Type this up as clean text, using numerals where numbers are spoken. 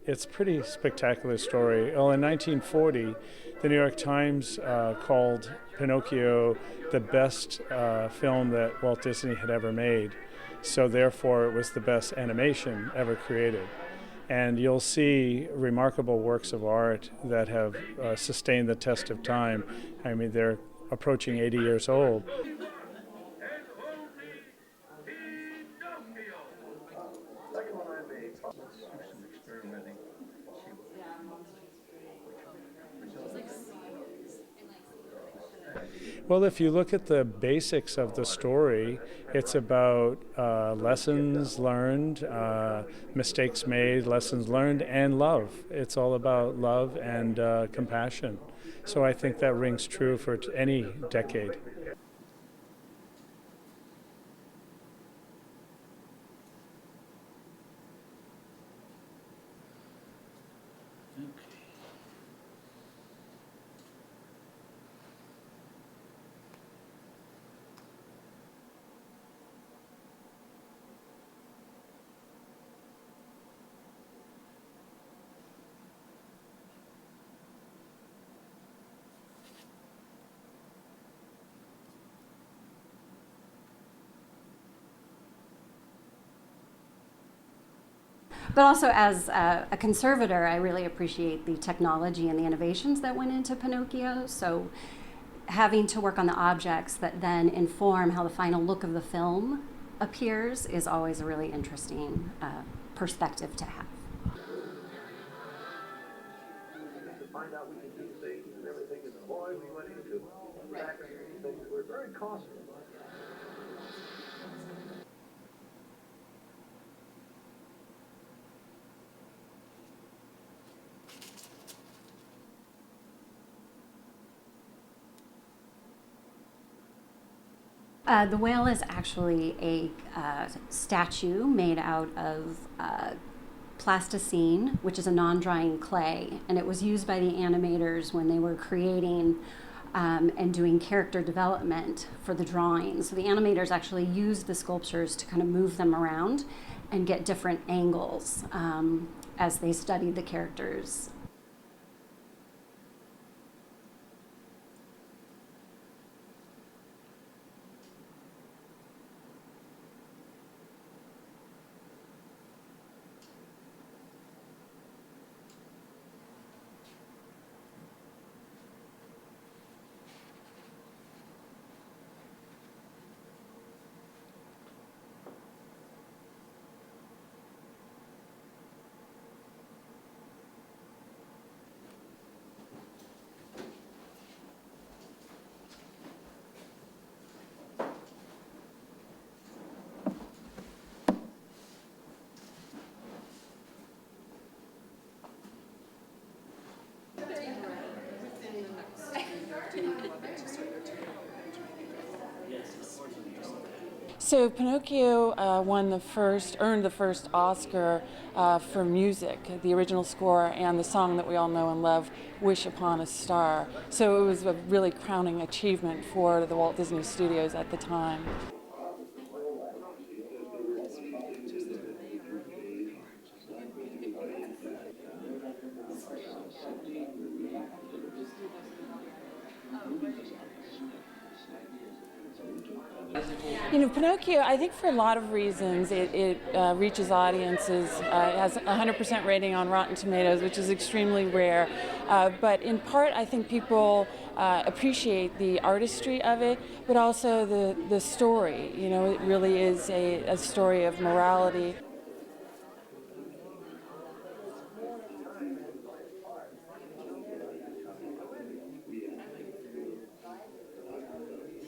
it's a pretty spectacular story. Well, in 1940, the New York Times called Pinocchio the best film that Walt Disney had ever made. So therefore, it was the best animation ever created. And you'll see remarkable works of art that have sustained the test of time. I mean, they're approaching 80 years old. Well, if you look at the basics of the story, it's about lessons learned, mistakes made, lessons learned, and love. It's all about love and compassion. So I think that rings true for any decade. But also, as a conservator, I really appreciate the technology and the innovations that went into Pinocchio. So having to work on the objects that then inform how the final look of the film appears is always a really interesting perspective to have. To find out we can do things and everything, as a boy, we went into factories, things that were very costly. The whale is actually a statue made out of plasticine, which is a non-drying clay, and it was used by the animators when they were creating and doing character development for the drawings. So the animators actually used the sculptures to kind of move them around and get different angles as they studied the characters. So Pinocchio earned the first Oscar for music, the original score and the song that we all know and love, Wish Upon a Star. So it was a really crowning achievement for the Walt Disney Studios at the time. You know, Pinocchio, I think for a lot of reasons, it reaches audiences. It has a 100% rating on Rotten Tomatoes, which is extremely rare. But in part, I think people appreciate the artistry of it, but also the story. You know, it really is a story of morality.